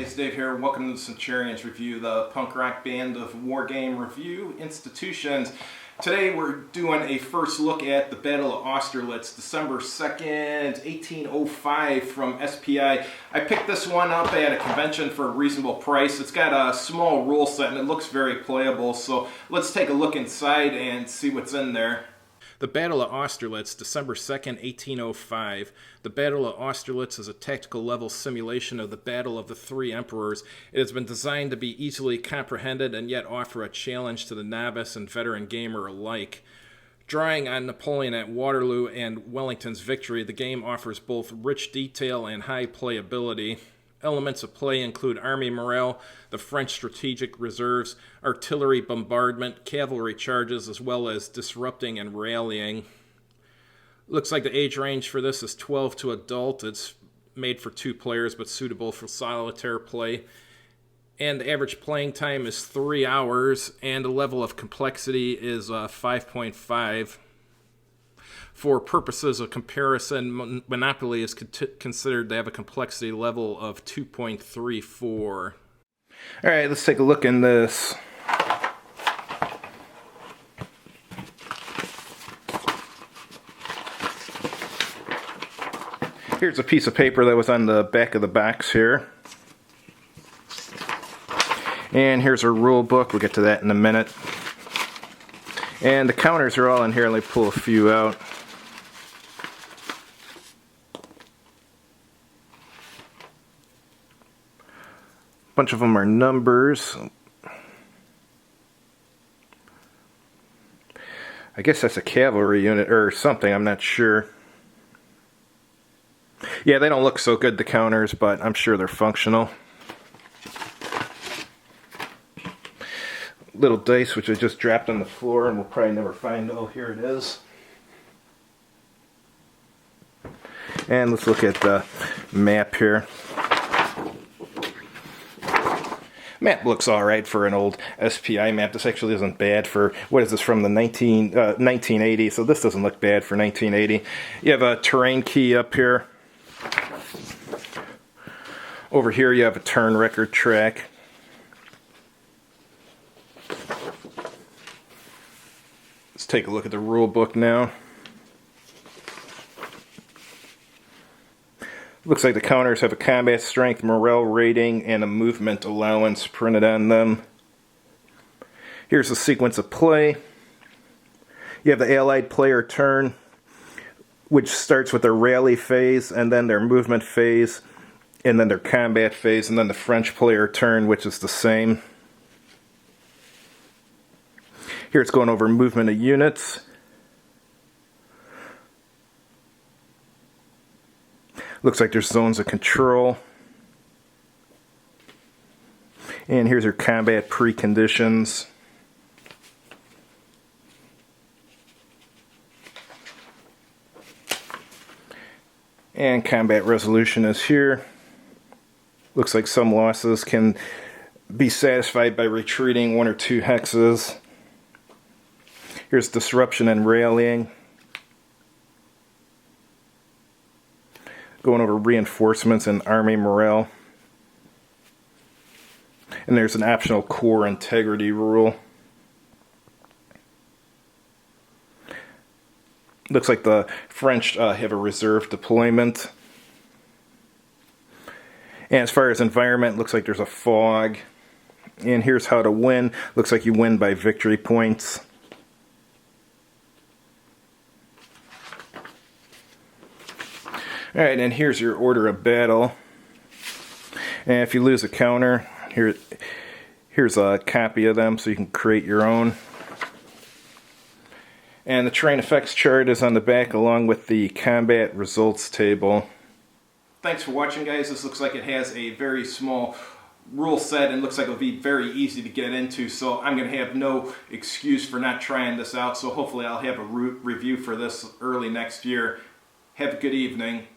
guys, Dave here. Welcome to the Centurions Review, the punk rock band of wargame review institutions. Today we're doing a first look at the Battle of Austerlitz, December 2nd, 1805 from SPI. I picked this one up at a convention for a reasonable price. It's got a small rule set and it looks very playable, so let's take a look inside and see what's in there. The Battle of Austerlitz, December 2nd, 1805. The Battle of Austerlitz is a tactical level simulation of the Battle of the Three Emperors. It has been designed to be easily comprehended and yet offer a challenge to the novice and veteran gamer alike. Drawing on Napoleon at Waterloo and Wellington's victory, the game offers both rich detail and high playability. Elements of play include army morale, the French strategic reserves, artillery bombardment, cavalry charges, as well as disrupting and rallying. Looks like the age range for this is 12 to adult. It's made for 2 players but suitable for solitaire play. And the average playing time is 3 hours, and the level of complexity is 5.5. For purposes of comparison, Monopoly is considered to have a complexity level of 2.34. Alright, let's take a look in this. Here's a piece of paper that was on the back of the box here. And here's our rule book. We'll get to that in a minute. And the counters are all in here. Let me pull a few out. Bunch of them are numbers. I guess that's a cavalry unit or something, I'm not sure. Yeah, they don't look so good, the counters, but I'm sure they're functional. Little dice which I just dropped on the floor and we'll probably never find. Oh, here it is. And let's look at the map here. Map looks alright for an old SPI map. This actually isn't bad for, what is this, from the 1980, so this doesn't look bad for 1980. You have a terrain key up here. Over here you have a turn record track. Let's take a look at the rule book now. Looks like the counters have a combat strength, morale rating, and a movement allowance printed on them. Here's the sequence of play. You have the allied player turn, which starts with their rally phase, and then their movement phase, and then their combat phase, and then the French player turn, which is the same. Here it's going over movement of units. Looks like there's zones of control. And here's your combat preconditions. And combat resolution is here. Looks like some losses can be satisfied by retreating 1 or 2 hexes. Here's disruption and rallying. Going over reinforcements and army morale. And there's an optional core integrity rule. Looks like the French have a reserve deployment. And as far as environment, looks like there's a fog. And here's how to win. Looks like you win by victory points. Alright, and here's your order of battle. And if you lose a counter, here's a copy of them so you can create your own. And the terrain effects chart is on the back along with the combat results table. Thanks for watching, guys. This looks like it has a very small rule set and looks like it'll be very easy to get into, so I'm going to have no excuse for not trying this out. So hopefully I'll have a review for this early next year. Have a good evening.